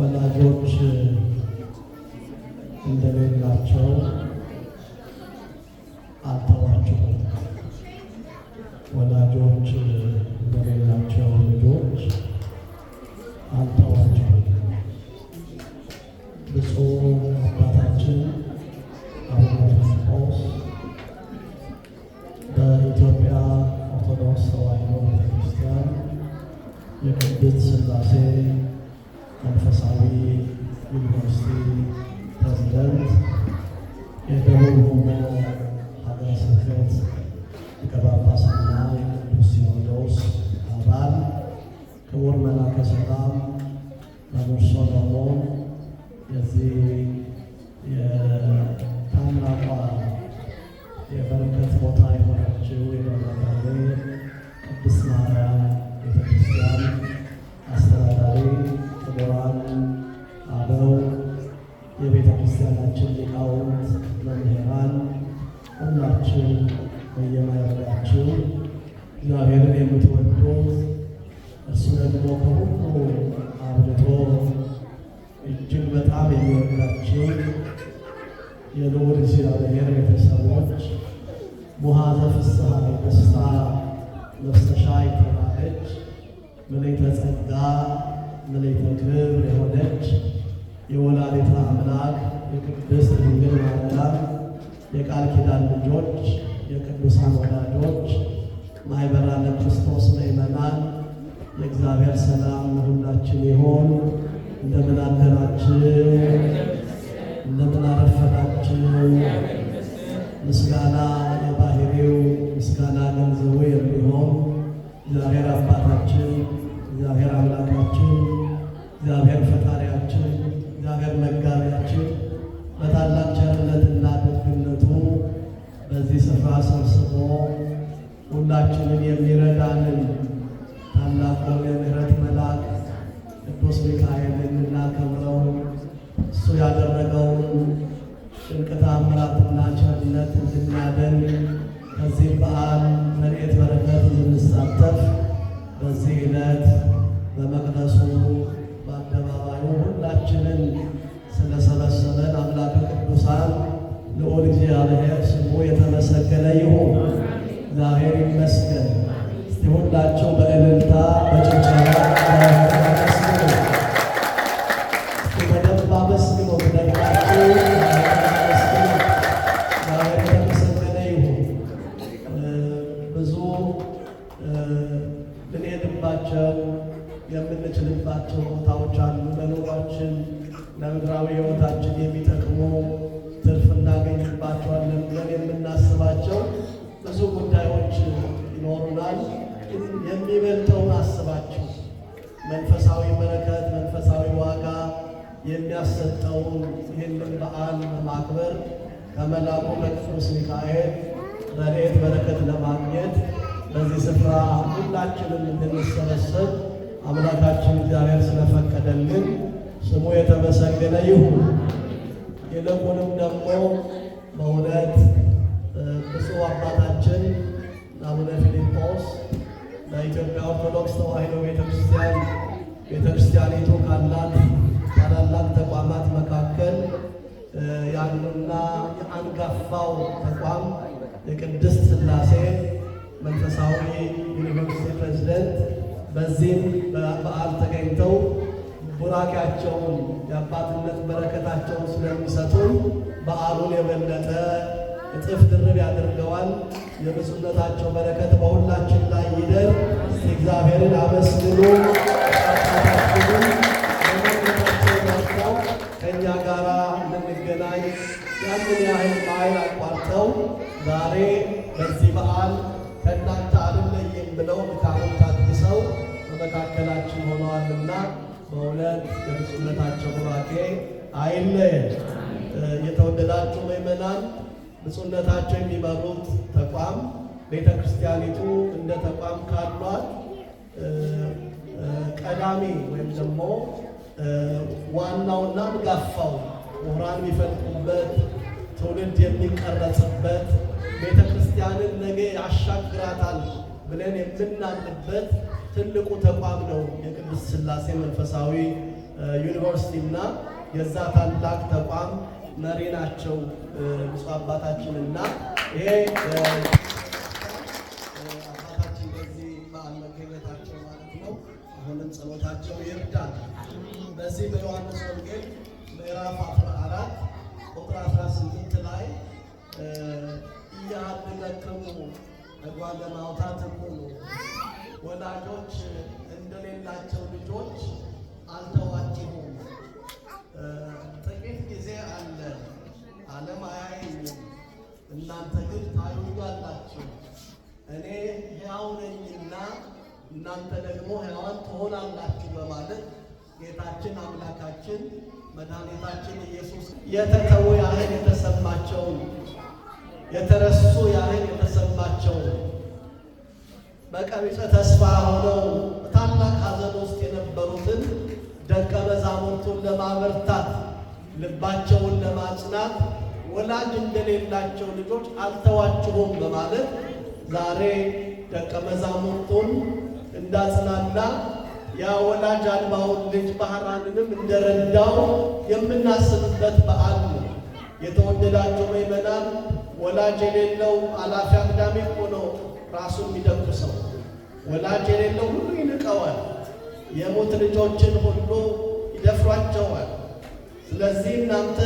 ወላጆች እንደሌላቸው አልተዋችሁም። ወላጆች እንደሌላቸው ልጆች አልተዋችሁም። ብፁዕ አባታችን አቡነ ፊልጶስ በኢትዮጵያ ኦርቶዶክስ ተዋሕዶ ቤተክርስቲያን የቅድስት ሥላሴ መንፈሳዊ ዩኒቨርሲቲ ፕሬዝዳንት፣ የደቡብ ኦሞ ሀገረ ስብከት ሊቀ ጳጳስና የቅዱስ ሲኖዶስ አባል ክቡር መላከ ሰላም መምህር ሶሎሞን፣ የዚህ የታላቋ የበረከት ቦታ የሆነችው የደብረ ቅድስት ማርያም ቤተክርስቲያን አስተዳዳሪ፣ ክቡራን አበው፣ የቤተ ክርስቲያናችን ሊቃውንት፣ መምህራን፣ ሁላችሁ በየማዕረጋችሁ እግዚአብሔርን የምትወዱት እርሱ ደግሞ ከሁሉ አብልጦ እጅግ በጣም የሚወዳችሁ የልዑል እግዚአብሔር ቤተሰቦች ሙሃዘ ፍስሐ ደስታ ነፍሰሻ የተባለች ምልዕተ ጸጋ ምልዕተ ክብር የሆነች የወላዲተ አምላክ የቅድስት ድንግል ማርያም የቃል ኪዳን ልጆች የቅዱሳን ወዳጆች ማኅበራነ ክርስቶስ ምእመናን የእግዚአብሔር ሰላም ለሁላችን ይሆን። እንደምን አደራችሁ? እንደምን አረፈዳችሁ? ምስጋና የባህሪው ምስጋና ገንዘቡ የሚሆን እግዚአብሔር አባታችን እግዚአብሔር አምላካችን እግዚአብሔር ፈጣሪያችን እግዚአብሔር መጋቢያችን በታላቅ ቸርነትና ደግነቱ በዚህ ስፍራ ሰብስቦ ሁላችንን የሚረዳንን ታላቁን የምሕረት መልአክ ቅዱስ ሚካኤልን እናከብረው። እሱ ያደረገውን ድንቅ ተአምራትና ቸርነት እንድናደንቅ ከዚህ በዓል ረድኤት በረከት እንድንሳተፍ በዚህ ዕለት በመቅደሱ በአደባባዩ ሁላችንን ስለሰበሰበን አምላከ ቅዱሳን ልዑል እግዚአብሔር ስሙ የተመሰገነ ይሁን። እግዚአብሔር ይመስገን። እስቲ ሁላቸው በእልልታ በጭብጨባ አመስግኑ። እስቲ በደንብ አመስግኑ። ደግማችሁ አመስግኑ። እግዚአብሔር የተመሰገነ ይሁን። ብዙ ልንሄድባቸው የምንችልባቸው ቦታዎች አሉ። ለኑሯችን ለምድራዊ ሕይወታችን የሚጠቅሙ ትርፍ እናገኝባቸዋለን ብለን የምናስባቸው ብዙ ጉዳዮች ይኖሩናል። የሚበልጠውን አስባችሁ መንፈሳዊ በረከት መንፈሳዊ ዋጋ የሚያሰጠውን ይህንን በዓል በማክበር ከመልአኩ ከቅዱስ ሚካኤል ረድኤት በረከት ለማግኘት በዚህ ስፍራ ሁላችንም እንድንሰበሰብ አምላካችን እግዚአብሔር ስለፈቀደልን ስሙ የተመሰገነ ይሁን። ይልቁንም ደግሞ በእውነት ብፁዕ አባታችን አቡነ ፊልጶስ በኢትዮጵያ ኦርቶዶክስ ተዋሕዶ ቤተክርስቲያኒቱ ካላት ታላላቅ ተቋማት መካከል ያሉና የአንጋፋው ተቋም የቅድስት ሥላሴ መንፈሳዊ ዩኒቨርሲቲ ፕሬዝዳንት በዚህም በበዓል ተገኝተው ቡራኪያቸውን የአባትነት በረከታቸውን ስለሚሰጡን በዓሉን የበለጠ እጥፍ ድርብ ያደርገዋል። የብፁዕነታቸው በረከት በሁላችን ላይ ይደር። እግዚአብሔርን አመስግኑ። አባታችንን በመንገዳቸው መርተው ከእኛ ጋር እንድንገናኝ ያንን ያህል ማይል አቋርጠው ዛሬ በዚህ በዓል ከእናንተ አልለይም ብለው ድካሙን ታግሰው በመካከላችን ሆነዋልና በእውነት የብፁዕነታቸው ቡራኬ አይለየን። የተወደዳችሁ ምእመናን ብፁዕነታቸው የሚመሩት ተቋም ቤተ ክርስቲያኒቱ እንደ ተቋም ካሏት ቀዳሚ ወይም ደግሞ ዋናውና አንጋፋው ምሁራን የሚፈልቁበት ትውልድ የሚቀረጽበት ቤተ ክርስቲያንን ነገ ያሻግራታል ብለን የምናምንበት ትልቁ ተቋም ነው የቅድስት ሥላሴ መንፈሳዊ ዩኒቨርሲቲና የዛ ታላቅ ተቋም መሪ ናቸው ብፁዕ አባታችንና ይሄ አባታችን በዚህ በዓል መገኘታቸው ማለት ነው። አሁንም ጸሎታቸው ይርዳል። በዚህ በዮሐንስ ወንጌል ምዕራፍ 14 ቁጥር 18 ላይ እያድረክሙ እጓለ ማውታትክሙ ወላጆች እንደሌላቸው ልጆች አልተዋችሁም። ጥቂት ጊዜ አለ፣ ዓለም አያየኝም፣ እናንተ ግን ታዩኛላችሁ። እኔ ሕያው ነኝና እናንተ ደግሞ ሕያዋን ትሆናላችሁ በማለት ጌታችን አምላካችን መድኃኒታችን ኢየሱስ የተተዉ ያህል የተሰማቸውን፣ የተረሱ ያህል የተሰማቸውን፣ በቀቢጸ ተስፋ ሆነው ታላቅ ሐዘን ውስጥ የነበሩትን ደቀ መዛሙርቱን ለማበርታት ልባቸውን ለማጽናት ወላጅ እንደሌላቸው ልጆች አልተዋችሁም በማለት ዛሬ ደቀ መዛሙርቱን እንዳጽናና ያ ወላጅ አልባውን ልጅ ባህራንንም እንደረዳው የምናስብበት በዓል ነው። የተወደዳቸው ምእመናን፣ ወላጅ የሌለው አላፊ አግዳሚ ሆኖ ራሱን የሚደቁሰው ወላጅ የሌለው ሁሉ ይንቀዋል። የሞት ልጆችን ሁሉ ይደፍሯቸዋል። ስለዚህ እናንተ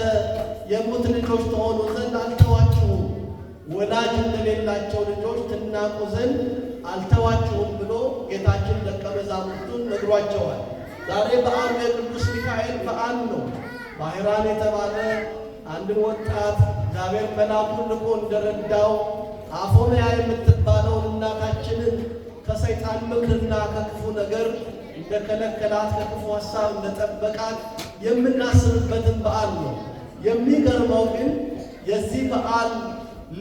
የሞት ልጆች ተሆኑ ዘንድ አልተዋችሁም፣ ወላጅ እንደሌላቸው ልጆች ትናቁ ዘንድ አልተዋችሁም ብሎ ጌታችን ደቀ መዛሙርቱን ነግሯቸዋል። ዛሬ በዓሉ የቅዱስ ሚካኤል በዓል ነው። ባህራን የተባለ አንድን ወጣት እግዚአብሔር መልአኩን ልኮ እንደረዳው አፎምያ የምትባለውን እናታችንን ከሰይጣን ምክርና ከክፉ ነገር እንደከለከላት ከክፉ ሐሳብ እንደጠበቃት የምናስብበትን በዓል ነው። የሚገርመው ግን የዚህ በዓል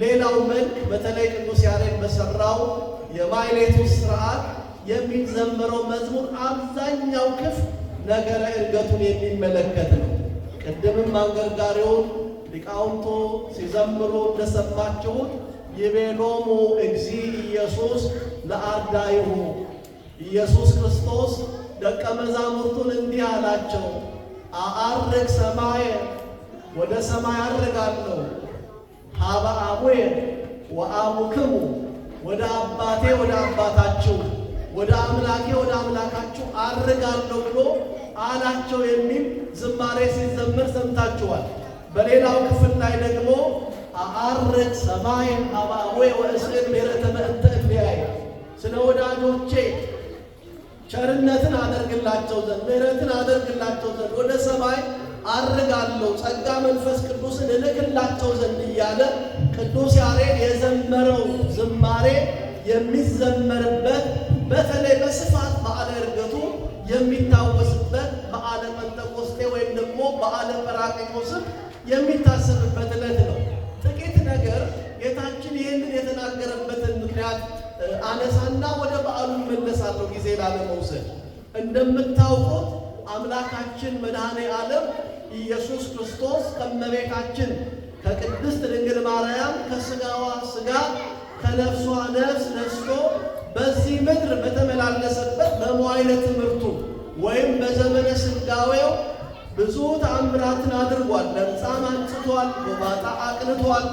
ሌላው መልክ በተለይ ቅዱስ ያሬድ በሰራው የማኅሌቱ ሥርዓት የሚዘመረው መዝሙር አብዛኛው ክፍል ነገረ ዕርገቱን የሚመለከት ነው። ቅድምም አንገርጋሪውን ሊቃውንቱ ሲዘምሩ እንደሰማችሁት ይቤሎሙ እግዚእ ኢየሱስ ለአርዳኢሁ፣ ኢየሱስ ክርስቶስ ደቀ መዛሙርቱን እንዲህ አላቸው፣ አዐርግ ሰማየ፣ ወደ ሰማይ አርጋለሁ፣ ሀበ አቡየ ወአቡክሙ፣ ወደ አባቴ ወደ አባታችሁ፣ ወደ አምላኬ ወደ አምላካችሁ አርጋለሁ ብሎ አላቸው የሚል ዝማሬ ሲዘምር ሰምታችኋል። በሌላው ክፍል ላይ ደግሞ አዐርግ ሰማየ ሀበ አቡየ ወእስእል ምሕረተ በእንተ እልያየ፣ ስለ ወዳጆቼ ቸርነትን አደርግላቸው ዘንድ ምሕረትን አደርግላቸው ዘንድ ወደ ሰማይ አርጋለሁ፣ ጸጋ መንፈስ ቅዱስን እልክላቸው ዘንድ እያለ ቅዱስ ያሬድ የዘመረው ዝማሬ የሚዘመርበት በተለይ በስፋት በዓለ ዕርገቱ የሚታወስበት በዓለ ጴንጠቆስጤ ወይም ደግሞ በዓለ ጰራቅሊጦስም የሚታሰብበት ዕለት ነው። ጥቂት ነገር ጌታችን ይህንን የተናገረበትን ምክንያት አነሳና ወደ በዓሉ መለሳለሁ ጊዜ ላለመውሰድ። እንደምታውቁት አምላካችን መድኃኔ ዓለም ኢየሱስ ክርስቶስ ከእመቤታችን ከቅድስት ድንግል ማርያም ከሥጋዋ ሥጋ ከነፍሷ ነፍስ ነስቶ በዚህ ምድር በተመላለሰበት በመዋዕለ ትምህርቱ ወይም በዘመነ ሥጋዌው ብዙ ተአምራትን አድርጓል። ለምጻም አንጽቷል፣ ጎባጣ አቅንቷል፣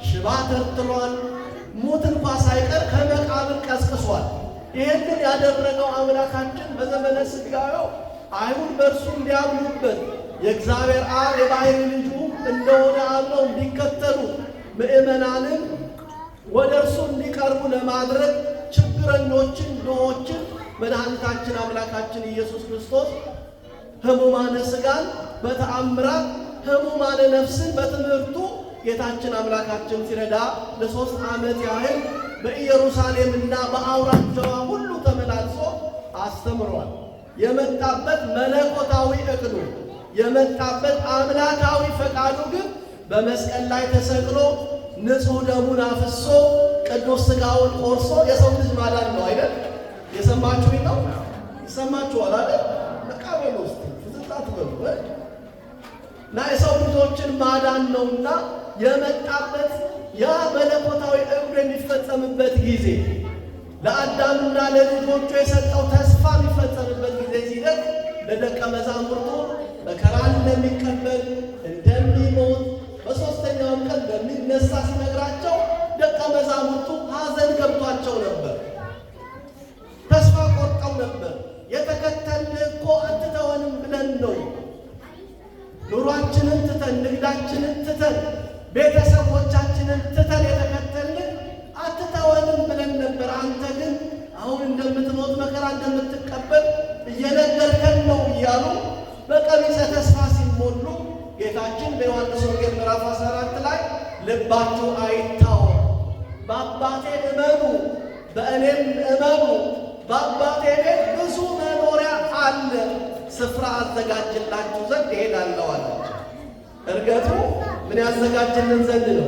ሽባ ተርትሯል፣ ሙት እንኳ ሳይቀር ከመቃብር ቀስቅሷል። ይህንን ያደረገው አምላካችን በዘመነ ሥጋዌው አይሁድ በእርሱ እንዲያምኑበት የእግዚአብሔር አብ የባሕርይ ልጁ እንደሆነ አምነው እንዲከተሉ ምእመናንን ወደ እርሱ እንዲቀርቡ ለማድረግ ችግረኞችን፣ ድሆችን መድኃኒታችን አምላካችን ኢየሱስ ክርስቶስ ሕሙማነ ሥጋን በተአምራት ሕሙማነ ነፍስን በትምህርቱ ጌታችን አምላካችን ሲረዳ ለ3 ዓመት ያህል በኢየሩሳሌምና በአውራጃዋ ሁሉ ተመላልሶ አስተምሯል። የመጣበት መለኮታዊ ዕቅዱ የመጣበት አምላካዊ ፈቃዱ ግን በመስቀል ላይ ተሰቅሎ ንጹሕ ደሙን አፍሶ ቅዱስ ሥጋውን ቆርሶ የሰው ልጅ ማዳን ነው አይደል? የሰማችሁኝ ነው? ይሰማችኋል አይደል? መቃበል ውስጥ ፍጥጣት በሉ እና የሰው ልጆችን ማዳን ነውና የመጣበት ያ መለኮታዊ ዕቅዱ የሚፈጸምበት ጊዜ ለአዳምና ለልጆቹ የሰጠው ተስፋ የሚፈጸምበት ጊዜ ሲደርስ ለደቀ መዛሙርቱ እንደሚቀበል እንደሚሞት በሦስተኛውም ቀን እንደሚነሳ ሲነግራቸው ደቀ መዛሙርቱ ሐዘን ገብቷቸው ነበር። ተስፋ ቆርጠው ነበር። የተከተልን እኮ አትተወንም ብለን ነው። ኑሯችንን ትተን ንግዳችንን ትተን ቤተሰቦቻችንን ትተን የተከተልን አትተወንም ብለን ነበር። አንተ ግን አሁን እንደምትሞት መከራ እንደምትቀበል እየነገርከን ነው እያሉ በቀቢጸ ተስፋ ሲሞሉ ጌታችን በዮሐንስ ወንጌል ምዕራፍ 14 ላይ ልባችሁ አይታወክ፣ በአባቴ እመኑ፣ በእኔም እመኑ፣ በአባቴ ቤት ብዙ መኖሪያ አለ፣ ስፍራ አዘጋጅላችሁ ዘንድ እሄዳለሁ አላቸው። እርገቱ ምን ያዘጋጅልን ዘንድ ነው?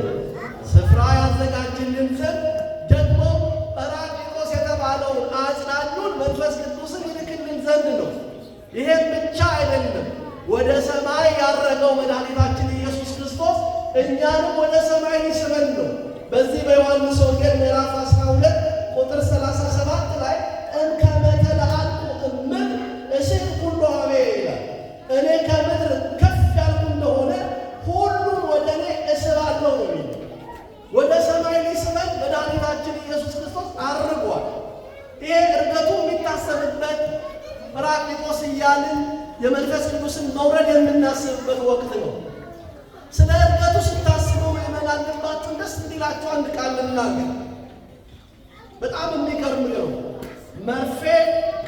ስፍራ ያዘጋጅልን ዘንድ ደግሞ ጰራቅሊጦስ የተባለውን አጽናኙን መንፈስ ቅዱስን ይልክልን ዘንድ ነው። ይሄም ብቻ አይደለም። ወደ ሰማይ ያረገው መድኃኒታችን ኢየሱስ ክርስቶስ እኛንም ወደ ሰማይ ሊስበን ነው። በዚህ በዮሐንስ ወንጌል ምዕራፍ 12 ቁጥር 37 ላይ እምከመ ተለአልኩ እምር እስር ኩሎ ኀቤ ይላል። እኔ ከምድር ከፍ ያልኩ እንደሆነ ሁሉን ወደ እኔ እስባለሁ ነው የሚል። ወደ ሰማይ ሊስበን መድኃኒታችን ኢየሱስ ክርስቶስ አርጓል። ይሄ እርገቱ የሚታሰብበት ጰራቅሊጦስ እያልን የመንፈስ ቅዱስን መውረድ የምናስብበት ወቅት ነው። ስለ እርገቱ ስታስቡ ምእመናን ልባችሁን ደስ እንዲላችሁ አንድ ቃል ልናገር። በጣም የሚገርም ነው። መርፌ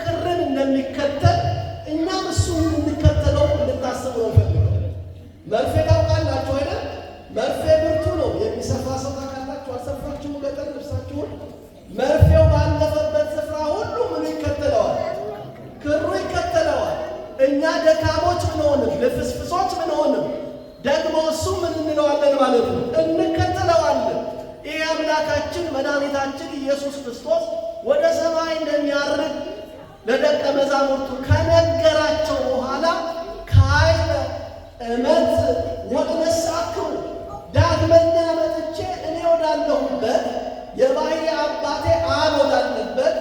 ክርን እንደሚከተል እኛም እሱን እንድንከተለው እንድታስቡ ነው ፈልገው። መርፌ ታውቃላችሁ አይደል? መርፌ ብርቱ ነው። የሚሰፋ ሰው ታውቃላችሁ። አልሰፋችሁም? ገጠር ልብሳችሁን መርፌው ባለፈበት ስፍራ ሁሉ ምን ይከተለዋል? ክሩ ይከተለዋል። እኛ ደካሞች ብንሆንም ልፍስፍሶች ብንሆንም ደግሞ እሱ ምን እንለዋለን ማለት ነው? እንከተለዋለን። ይህ አምላካችን መድኃኒታችን ኢየሱስ ክርስቶስ ወደ ሰማይ እንደሚያርግ ለደቀ መዛሙርቱ ከነገራቸው በኋላ ካይበ እመጽእ ወእነሣእክሙ፣ ዳግመኛ መጥቼ እኔ ወዳለሁበት የባሕርይ አባቴ አብ ወዳለበት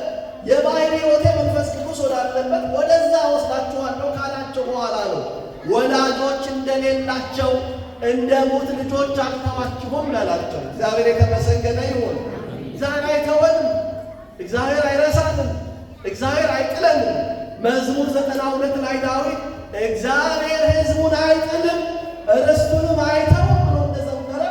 የባሕርይ ሕይወቴ መንፈስ ቅዱስ ወዳለበት ወደዛ ወስዳችኋለሁ ካላቸው በኋላ ነው ወላጆች እንደሌላቸው እንደ ሙት ልጆች አልተዋችሁም ያላቸው። እግዚአብሔር የተመሰገነ ይሁን። እግዚአብሔር አይተወንም። እግዚአብሔር አይረሳንም። እግዚአብሔር አይጥለንም። መዝሙር 92 ላይ ዳዊት እግዚአብሔር ሕዝቡን አይጥልም ርስቱንም አይተውም ብሎ እንደዘመረ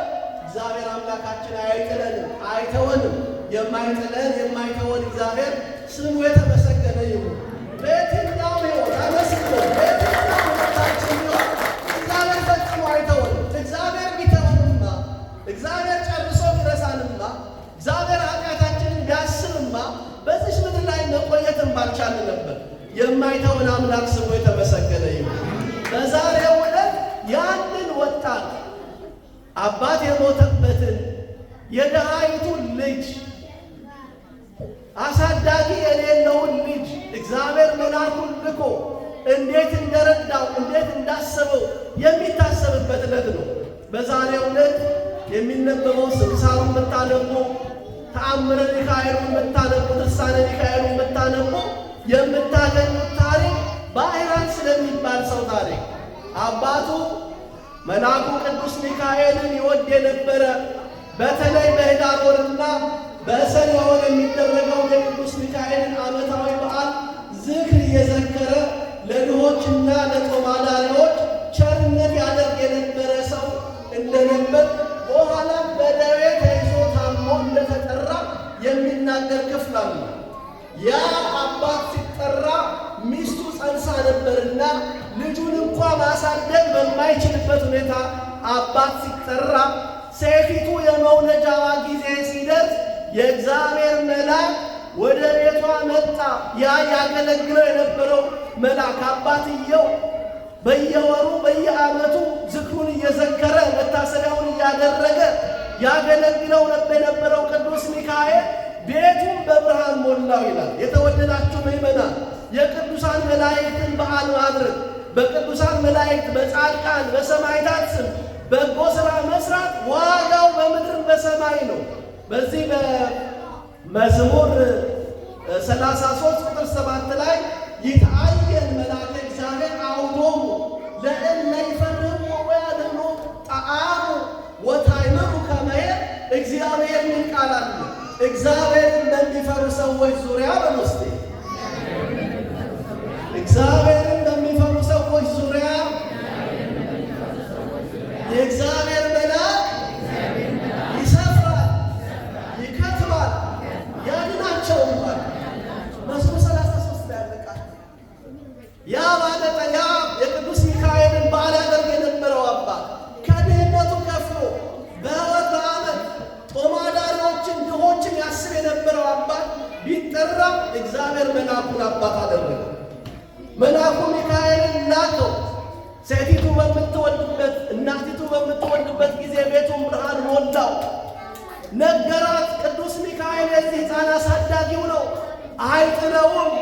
እግዚአብሔር አምላካችን አይጥለንም፣ አይተወንም። የማይጥለን የማይተወን እግዚአብሔር ስሙ የተመሰገነ ይሁን። በየትኛው ሕይወት አመስግኖ በየትኛው ሕይወታችን ሕይወት እግዚአብሔር ፈጽሞ አይተወንም። እግዚአብሔር ቢተወንማ፣ እግዚአብሔር ጨርሶ ቢረሳንማ፣ እግዚአብሔር ኃጢአታችንን ቢያስብማ በዚች ምድር ላይ መቆየትም ባልቻልን ነበር። የማይተውን አምላክ ስሙ የተመሰገነ ይሁን። በዛሬው ዕለት ያንን ወጣት አባት የሞተበትን የድሃይቱን ልጅ አሳዳጊ የሌለውን ልጅ እግዚአብሔር መልአኩን ልኮ እንዴት እንደረዳው እንዴት እንዳሰበው የሚታሰብበት ዕለት ነው። በዛሬው ዕለት የሚነበበው ስንክሳሩን የምታነቡ፣ ተአምረ ሚካኤሉን የምታነቡ፣ ድርሳነ ሚካኤሉን የምታነቡ የምታገኙት ታሪክ ባሕራን ስለሚባል ሰው ታሪክ አባቱ መልአኩ ቅዱስ ሚካኤልን ይወድ የነበረ በተለይ በኅዳር ወርና በሰኔ ወር የሚደረገው የቅዱስ ሚካኤልን ዓመታዊ በዓል ዝክር እየዘከረ ለድሆችና ለጦም አዳሪዎች ቸርነት ያደርግ የነበረ ሰው እንደነበር በኋላም በደዌ ተይዞ ታሞ እንደተጠራ የሚናገር ክፍል አለ። ያ አባት ሲጠራ ሚስቱ ጸንሳ ነበርና ልጁን እንኳ ማሳደግ በማይችልበት ሁኔታ አባት ሲጠራ ሴቲቱ የመውለጃዋ ጊዜ ሲደርስ የእግዚአብሔር መልአክ ወደ ቤቷ መጣ። ያ ያገለግለው የነበረው መልአክ አባትየው በየወሩ በየዓመቱ ዝክሩን እየዘከረ መታሰቢያውን እያደረገ ያገለግለው የነበረው ቅዱስ ሚካኤል ቤቱን በብርሃን ሞላው ይላል። የተወደዳችሁ ምእመናን የቅዱሳን መላእክትን በዓል ማድረግ በቅዱሳን መላእክት በጻድቃን በሰማዕታት ስም በጎ ሥራ መስራት ዋጋው በምድርም በሰማይ ነው። በዚህ በመዝሙር 33 ቁጥር 7 ላይ ይትአየን መልአከ እግዚአብሔር አውዶሙ ለእለ ቃል አለ። እግዚአብሔርን በሚፈሩ ሰዎች ዙሪያ በውስጤ እግዚአብሔርን በሚፈሩ ሰዎች ዙሪያ የእግዚአብሔር መልአክ ይሰፍራል፣ ይከትባል፣ ያድናቸውማል። መዝሙር 33 ላይ ያለቃል። ያ ባለጠጋ የቅዱስ ሚካኤልን በዓል ያደርግ የነበረው አባት ከድህነቱ ከፍሎ በሕይወት በዓመት ጦም አዳሪዎችን ድሆችን ያስብ የነበረው አባት ቢጠራ እግዚአብሔር መልአኩን አባት አደረገ። መልአኩ ሚካኤልን ላከው። ሴቲቱ በምትወልድበት እናቲቱ በምትወልድበት ጊዜ ቤቱን ብርሃን ሞላው። ነገራት። ቅዱስ ሚካኤል የዚህ ሕፃን አሳዳጊው ነው፣ አይጥለውም፣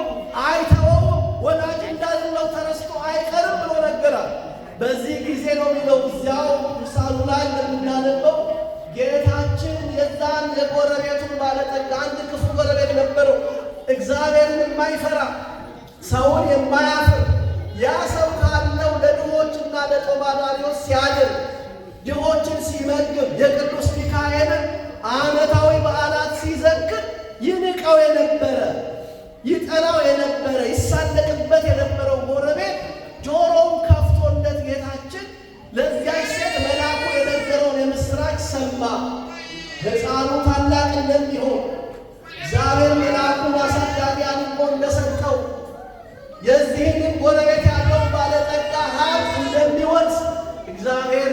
አይተወውም፣ ወላጅ እንዳለው ተረስቶ አይቀርም ብሎ ነገራት። በዚህ ጊዜ ነው የሚለው እዚያው ምሳሉ ላይ እንደምናነበው ጌታችን የዛን የጎረቤቱን ባለጠጋ አንድ ክፉ ጎረቤት ነበረው፣ እግዚአብሔርን የማይፈራ ሰውን የማያፍር ያ ሰው ካለው ለድሆችና ለጦም አዳሪዎች ሲያድር ድሆችን ሲመግብ የቅዱስ ሚካኤልን ዓመታዊ በዓላት ሲዘክር ይንቀው የነበረ ይጠላው የነበረ ይሳለቅበት የነበረው ጎረቤት ጆሮውን ከፍቶለት ጌታችን ለዚያች ሴት መልአኩ የነገረውን የምሥራች ሰማ። ሕፃኑ ታላቅ እንደሚሆን እግዚአብሔር መልአኩን አሳዳጊ አድርጎ እንደሰጠው የዚህንም ጎረቤት ያለውን ባለጠጋ ሀብት እንደሚወርስ እግዚአብሔር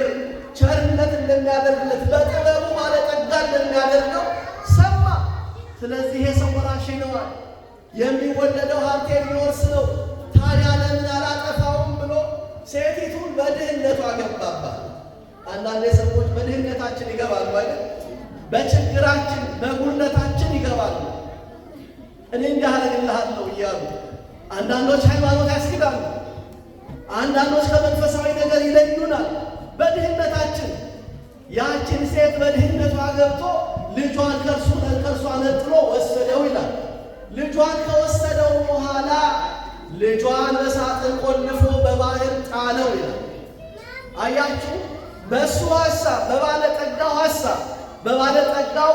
ቸርነት እንደሚያደርግለት በጥበቡ ባለጠጋ እንደሚያደርገው ሰማ። ስለዚህ የሰው ወራሽ ነዋል፣ የሚወለደው ሀብት የሚወርስ ነው። ታዲያ ለምን አላጠፋውም ብሎ ሴቲቱን በድህነቱ አገባባት። አንዳንድ ሰዎች በድህነታችን ይገባሉ አይደል? በችግራችን በጉድለታችን ይገባሉ። እኔ እንዲህ አደርግልሃለሁ እያሉ አንዳንዶች ሃይማኖት ያስክዳሉ፣ አንዳንዶች ከመንፈሳዊ ነገር ይለዩናል። በድህነታችን ያችን ሴት በድህነቷ ገብቶ ልጇን ከእርሷ ነጥሎ ወሰደው ይላል። ልጇን ከወሰደው በኋላ ልጇን በሳጥን ቆልፎ በባህር ጣለው ይላል። አያችሁ፣ በእሱ ሐሳብ፣ በባለጠጋው ሐሳብ፣ በባለጠጋው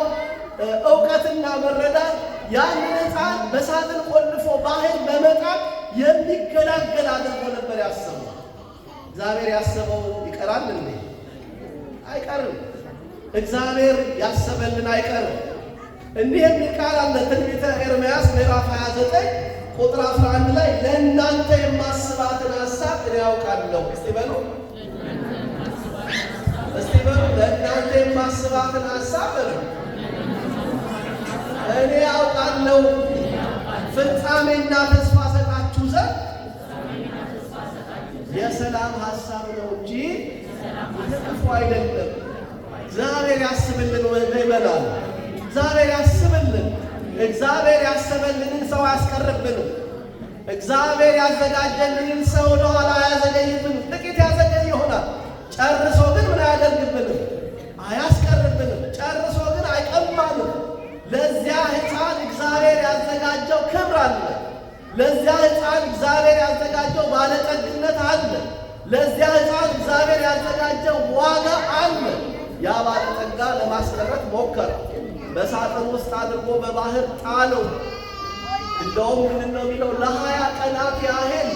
ዕውቀትና መረዳት ያንን ሕፃን በሳጥን ቆልፎ ባህር በመጣል የሚገላገል አድርጎ ነበር ያሰበው። እግዚአብሔር ያሰበው ይቀራል እንዴ? አይቀርም። እግዚአብሔር ያሰበልን አይቀርም። እንዲህ የሚል ቃል አለ ትንቢተ ኤርምያስ ምዕራፍ 29 ቁጥር 11 ላይ ለእናንተ የማስባትን ሐሳብ እኔ ያውቃለሁ። እስቲ በሉ ለእናንተ የማስባትን ሐሳብ እኔ ያውቃለሁ፣ ፍጻሜና ተስፋ ሰጣችሁ ዘንድ የሰላም ሐሳብ ነው እንጂ ክፉ አይደለም። እግዚአብሔር ያስብልን ይበላል። እግዚአብሔር ያስብልን። እግዚአብሔር ያሰበልንን ሰው አያስቀርብንም። እግዚአብሔር ያዘጋጀልንን ሰው ወደኋላ አያዘገይብንም። ጥቂት ያዘገይ ይሆናል፣ ጨርሶ ግን ምን አያደርግብንም? አያስቀርብንም። ጨርሶ ግን አይቀማንም። ለዚያ ሕፃን እግዚአብሔር ያዘጋጀው ክብር አለ። ለዚያ ሕፃን እግዚአብሔር ያዘጋጀው ባለጠግነት አለ። ለዚያ ሕፃን እግዚአብሔር ያዘጋጀው ዋጋ አለ። ያ ባለጠጋ ለማስቀረት ሞከረ። በሳጥን ውስጥ አድርጎ በባህር ጣለው። እንደውም ምንድን ነው የሚለው? ለ20 ቀናት ያህል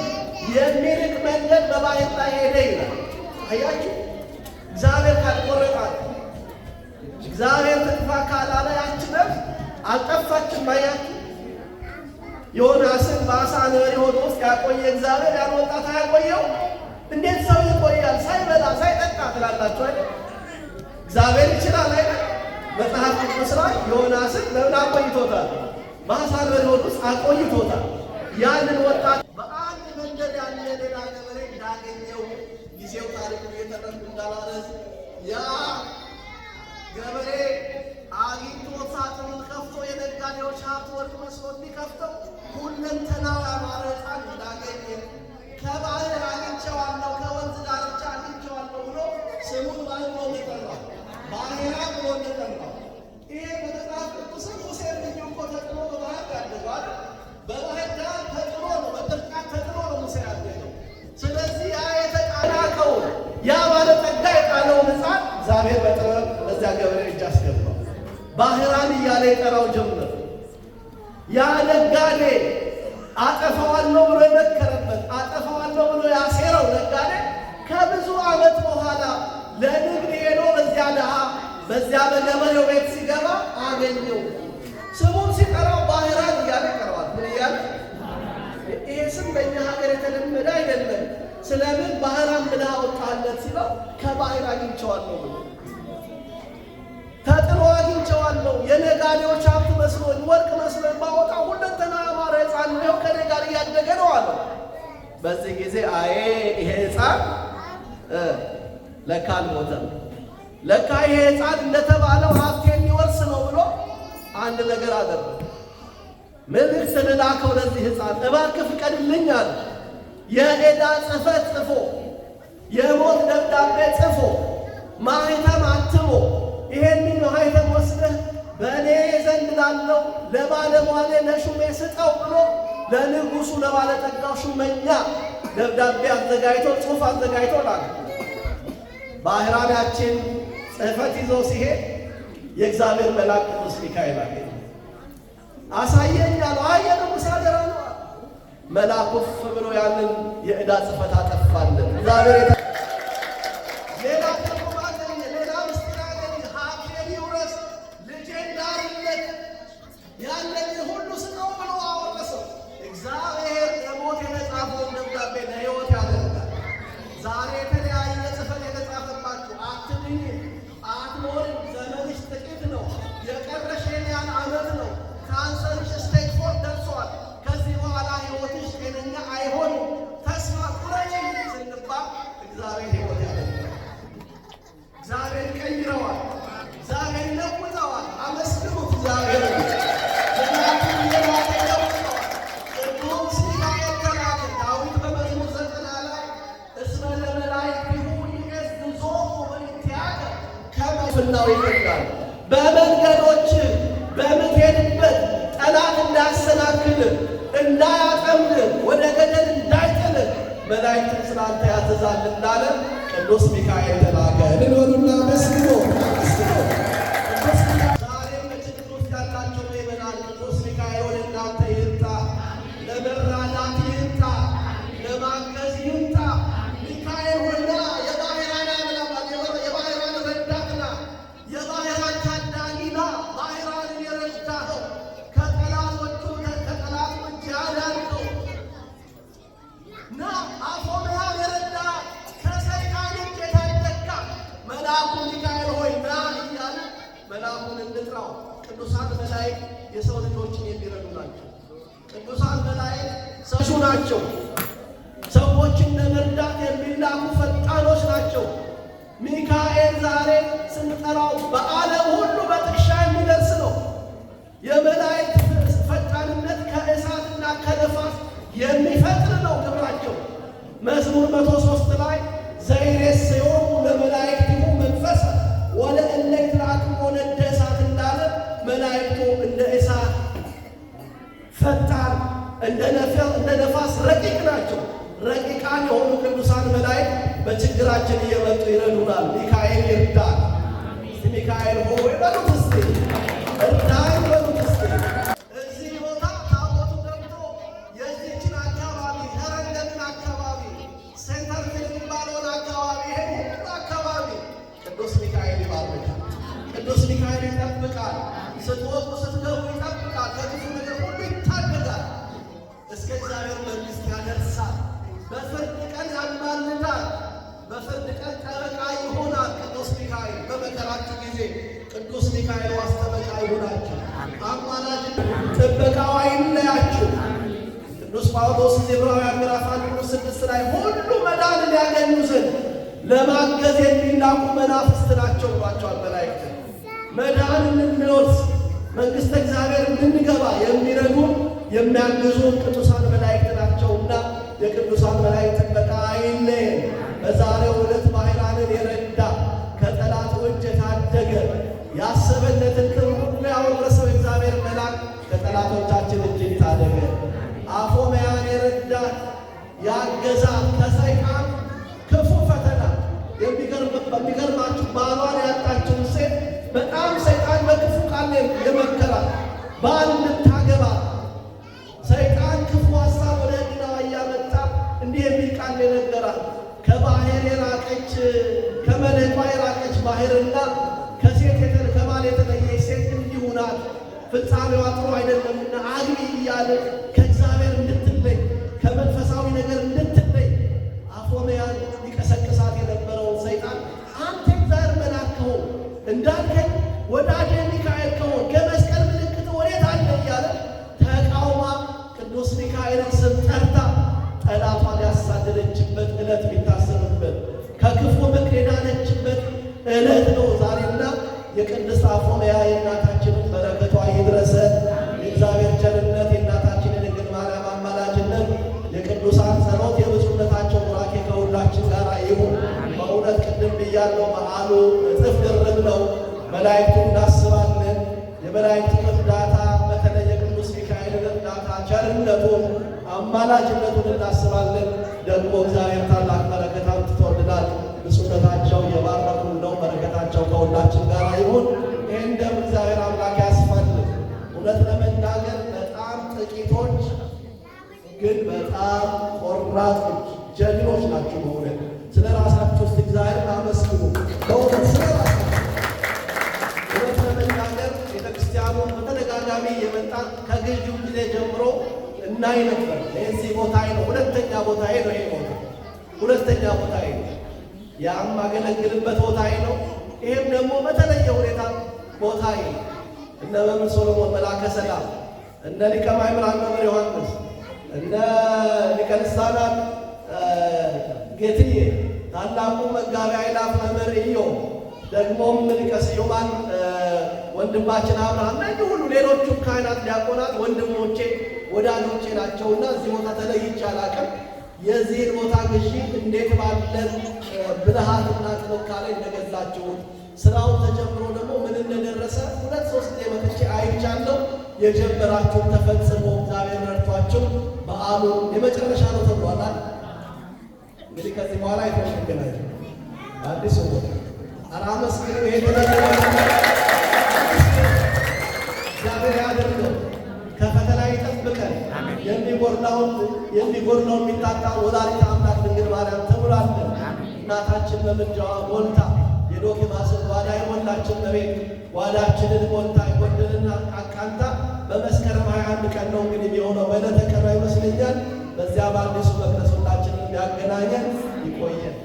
የሚርቅ መንገድ በባህር ላይ ሄደ ይላል። አያችሁ፣ እግዚአብሔር ካልቆረጣት፣ እግዚአብሔር ትጥፋ ካላለ ያች ነፍስ አልጠፋችም። አያችሁ፣ ዮናስን በአሳ ነባሪ ሆድ ውስጥ ያቆየ እግዚአብሔር ያን ወጣት አያቆየው? እንዴት ሰው ይቆያል? ሳይበላ ሳይጠጣ ትላላችሁ አይደል? እግዚአብሔር ይችላል አይደል? መጽሐፍ ቅዱስ ላይ ዮናስን ለምን አቆይቶታል? በአሳ ነባሪ ሆድ ውስጥ አቆይቶታል። ያንን ወጣት በአንድ መንገድ ያለ ሌላ ገበሬ እንዳገኘው ጊዜው ታሪኩ እየተረኩ እንዳላረዝ ያ ገበሬ አግኝቶ ሳጥኑን ከፍቶ የነጋዴዎች ሀብት ወርቅ መስሎት ቢከፍተው ሁለንተናው ያማረ ሕፃን እንዳገኘ ከባህር አግኝቼዋለሁ፣ ከወንዝ ዳርቻ አግኝቼዋለሁ ብሎ ስሙን ማን ብሎ ጠራው? ባህራ ብሎ ጠራው። ይሄ በመጽሐፍ ቅዱስም ሙሴ ልጁ እኮ ተጥሎ በባህር ያደገዋል። በባህር ዳር ተጥሎ ነው፣ በጥልቃት ተጥሎ ነው ሙሴ ያደገው። ስለዚህ ያ የተጣላቀው ያ ባለጠጋ የጣለውን ሕፃን እግዚአብሔር በጥበብ በዚያ ገበሬ እጅ አስገባው። ባህራን እያለ የጠራው ጀመር። ያ ነጋዴ አጠፋዋለሁ ብሎ የመከረበት አጠፋዋለሁ ብሎ ያሴረው ነጋዴ ከብዙ ዓመት በኋላ ለንግድ ሄዶ በዚያ ድሃ በዚያ በገበሬው ቤት ሲገባ አገኘው። ስሙን ሲጠራው ባህራን እያለ ይጠራዋል። ምን እያለ? ይሄ ስም በእኛ ሀገር የተለመደ አይደለም። ስለምን ባህራን ብለህ አወጣለት ሲለው ከባህር አግኝቼዋለሁ ብሎ ተጥሎ አግኝቼዋለሁ። የነጋዴዎች ሀብት መስሎኝ ወርቅ መስሎኝ ባወጣ ሁለንተና ያማረ ሕፃን ነው ከኔ ጋር እያደገ ነው አለው። በዚህ ጊዜ አዬ ይሄ ሕፃን ለካ አልሞተም፣ ለካ ይሄ ሕፃን እንደተባለው ሀብት የሚወርስ ነው ብሎ አንድ ነገር አደረገ። መልእክት ልላከው ለዚህ ሕፃን እባክህ ፍቀድልኝ አለ። የዕዳ ጽሕፈት ጽፎ የሞት ደብዳቤ ጽፎ ማኅተም አትሞ ይሄንን ማኅተም ወስደህ በእኔ ዘንድ ላለው ለባለሟሌ ለሹሜ ስጠው ብሎ ለንጉሡ ለባለጠጋው ሹመኛ ደብዳቤ አዘጋጅቶ ጽሑፍ አዘጋጅቶ ላከ። ባህራናችን ጽሕፈት ይዞ ሲሄድ የእግዚአብሔር መልአክ ቅዱስ ሚካኤል አገኘ። አሳየኝ አለው። አየ ንጉሥ አደራ ነው። መልአኩ እፍ ብሎ ያንን የዕዳ ጽሕፈት አጠፋለን። እግዚአብሔር ሌላ ደግሞ አገኘ። ሌላ ምስጢር አገኘ። ሀብቴን ይውረስ፣ ልጄን ዳርለት፣ ያለኝ ሁሉ ስጠው ብሎ አወረሰው። እግዚአብሔር ለሞት የተጻፈውን ደብዳቤ ለሕይወት ያደርጋል። ዛሬ የተለያየ ጽሕፈት የተጻፈባችሁ አትድኝም፣ አትኖርም፣ ዘመንሽ ጥቂት ነው፣ የቀረሽ ያን ዓመት ነው፣ ካንሰርሽ ስቴጅ 4 ደርሷል፣ ከዚህ በኋላ ሕይወትሽ ጤነኛ አይሆንም፣ ተስፋ ቁረጪ ስንባል እግዚአብሔር ሕይወት ያደርጋል። እግዚአብሔር ይቀይረዋል። እግዚአብሔር ይለውጠዋል። አመስግኑት እግዚአብሔር። ምክንያቱም የላከ ይለውጠዋል። ቅዱስ ሚካኤል ተላከ። ዳዊት በመዝሙር 90 ላይ እስመ ለመላእክቲሁ ይዔዝዞሙ በእንቲአከ ከመ ፍናው ይፈቅዳል። በመንገዶች በምትሄድበት ጠላት እንዳያሰናክል እንዳያጠምድ ወደ ገደል እንዳይጥል መላእክትን ስላንተ ያዘዛል እንዳለ ቅዱስ ሚካኤል ተላከ። ልኖሩና መስግኖ ዛሬም በችግር ውስጥ ያላቸው ምእመናን ቅዱስ ሚካኤል ወደ እናንተ ይምጣ፣ ለመራዳት ይምጣ፣ ለማገዝ ይምጣ። ሚካኤል ሆና የባህራን አምላክ የባህራን ረዳትና የባህራን ታዳጊና ባህራንን የረዳኸው ከጠላቶቹ ከጠላቶች ያዳንከው ና አፎምያን የረዳ ከሰይጣን እጅ የታደግካ መልአኩ ሚካኤል ሆይ ና እያለ መልአኩን እንጥራው። ቅዱሳን መላእክት የሰው ልጆችን የሚረዱ ናቸው። ቅዱሳን መላእክት ሰሹ ናቸው። ሰዎችን ለመርዳት የሚላኩ ፈጣኖች ናቸው። ሚካኤል ዛሬ ስንጠራው በዓለም ሁሉ በጥቅሻ የሚደርስ ነው። የመላእክት ፈጣንነት ከእሳትና ከነፋስ የሚፈጥር ነው ግብራቸው። መዝሙር 103 ላይ ዘይሬስዮሙ ለመላእክቲሁ መንፈሰ ወለእለ ይትለአክሙ ነደ እሳት እንዳለ መላእክቱ እንደ እሳት ፈጣን እንደ ነፋስ ረቂቅ ናቸው። ረቂቃን የሆኑ ቅዱሳን መላእክት በችግራችን እየመጡ ይረዱናል። ሚካኤል ይርዳል። ሚካኤል ሆይ በሉት እስቲ እርዳኝ በሉት እስቲ። እዚህ ቦታ ታቦቱ ገብቶ የዚህችን አካባቢ ሸረንገትን አካባቢ ሴንተር የሚባለውን አካባቢ ይሄ ሁሉ አካባቢ ቅዱስ ሚካኤል ይባርካል። ቅዱስ ሚካኤል ይጠብቃል። ስትወጡ ስትገቡ ይጠብቃል። ከክፉ ነገር ሁሉ ይታደጋል። እስከ እግዚአብሔር መንግሥት ያደርሳል። በፍርድ ቀን ያማልዳል። በፍርድ ቀን ጠበቃ ይሆናል። ቅዱስ ሚካኤል በመከራችሁ ጊዜ ቅዱስ ሚካኤል ዋስ ጠበቃ ይሆናችሁ። አማላጅ ጥበቃው አይለያችሁ። ቅዱስ ጳውሎስ ዕብራውያን ምዕራፍ 1:6 ላይ ሁሉ መዳንን ያገኙ ዘንድ ለማገዝ የሚላኩ መናፍስት ናቸው ብሏቸዋል። መላእክት መዳንን እንድንወርስ መንግሥተ እግዚአብሔር እንድንገባ የሚረዱን የሚያግዙን ቅዱሳን መላእክት ናቸውና የቅዱሳን መላእክት ጥበቃ አይለየን። በዛሬው ዕለት ባህራንን የረዳ ከጠላት እጅ የታደገ ያሰበለትን ክብር ሁሉ ያወረሰው የእግዚአብሔር መልአክ ከጠላቶቻችን እጅ ይታደገ። አፎምያን የረዳ ያገዛት ከሰይጣን ክፉ ፈተና የሚገርማችሁ ባሏን ያጣችውን ሴት በጣም ሰይጣን በክፉ ቃል የመከራት ባል እንድታገባ ሰይጣን ክፉ ሀሳብ ወደ ሕሊናዋ እያመጣ እንዲህ የሚል ቃል የነገራት ከባህር የራቀች ከመልህቋ የራቀች ባህርና ከባል የተለየች ሴት እንዲሁ ናት፣ ፍጻሜዋ ጥሩ አይደለምና አግቢ እያለ ከእግዚአብሔር እንድትለይ ከመንፈሳዊ ነገር እንድትለይ አፎምያን ሊቀሰቅሳት የነበረውን ሰይጣን አንተ እግዚአብሔር መልአክ ከሆንክ እንዳልከኝ ወዳጄ ሚካኤል ከሆንክ የመስቀል ምልክት ወዴት አለ እያለ ተቃውማ ቅዱስ ሚካኤልን ስም ጠርታ ጠላቷን ያሳደደችበት ዕለት ቢታሰብበት ከክፉ ምክር የዳነችበት ዕለት ነው ዛሬና የቅድስት አፎምያ የእናታችንን በረከቷ ይድረሰን። የእግዚአብሔር ቸርነት የእናታችን የድንግል ማርያም አማላጅነት የቅዱሳን ጸሎት የብፁዕነታቸው ቡራኬ ከሁላችን ጋር ይሁን። በእውነት ቅድም ብያለሁ፣ በዓሉ እጥፍ ድርብ ነው። መላእክቱ እናስባለን። የመላእክቱን እርዳታ በተለይ የቅዱስ ሚካኤልን እርዳታ ቸርነቱን አማላጅነቱን እናስባለን። ደግሞ እግዚአብሔር ታላቅ በረከት አምጥቶልናል። ብፁዕነታቸው የባረኩን ነው። በረከታቸው ከሁላችን ጋር ይሁን። ይህን ደም እግዚአብሔር አምላክ ያስፈልግ። እውነት ለመናገር በጣም ጥቂቶች ግን በጣም ቆራጦች ጀግኖች ናቸው። በእውነት ስለ ራሳችሁ ውስጥ እግዚአብሔር አመስግኑ። በእውነት ስለ ራሳችሁ እውነት ለመናገር ቤተክርስቲያኑን በተደጋጋሚ የመጣን ከግዢው ጊዜ ጀምሮ እናይ ነበር። የዚህ ቦታ ነው፣ ሁለተኛ ቦታ ነው። ይሄ ቦታ ሁለተኛ ቦታ ነው። ያም ማገለግልበት ቦታ ነው። ይሄም ደግሞ በተለየ ሁኔታ ቦታ ነው። እነ መምህር ሶሎሞን መላከ ሰላም፣ እነ ሊቀ ማእምራን መምህር ዮሐንስ፣ እነ ሊቀ ልሳናት ጌትዬ፣ ታላቁ መጋቢ አእላፍ መምህር ኢዮብ፣ ደግሞም ሊቀ ስዩማን ወንድማችን አብርሃም፣ እነዚህ ሁሉ ሌሎቹም ካህናት፣ ዲያቆናት ወንድሞቼ ወዳጆቼ ናቸውና እዚህ ቦታ ተለይቼ አላውቅም። የዚህን ቦታ ግዢ እንዴት ባለን ብልሃትና ጥንካሬ እንደገዛችሁት ስራውን ተጀምሮ ደግሞ ምን እንደደረሰ 2-3 ጊዜ መጥቼ አይቻለሁ። የጀመራችሁን ተፈጽሞ እግዚአብሔር ረድቷችሁ በዓሉ የመጨረሻ ነው ተብሏል። እንግዲህ ከዚህ በኋላ የተገናኘ አዲስ ቦታ አራመስክሩ እግዚአብሔር ያድርገው። ከፈተና ይጠብቀን። የሚጎድለውን የሚታጣ ወላዲተ አምላክ ድንግል ማርያም ተብሏለን። እናታችን በምልጃዋ ሞልታ የዶኪማስን ጓዳ የሞላችን በቤት ጓዳችንን ሞልታ የጎደልና አቃንታ በመስከረም 21 ቀን ነው እንግዲህ የሆነው በዕለተ ቀኗ ይመስለኛል። በዚያ በአዲሱ መቅደስ ሁላችንን ሊያገናኘን ይቆየን።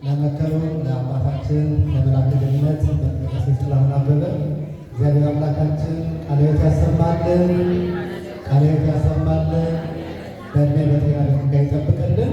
ለመከሩ ለአባታችን ለመላከ ገነት በቀሲስ ጥላሁን አበበ እግዚአብሔር አምላካችን ቃለ ሕይወት ያሰማልን፣ ቃለ ሕይወት ያሰማልን፣ በእድሜ በጤና በጸጋ ይጠብቅልን።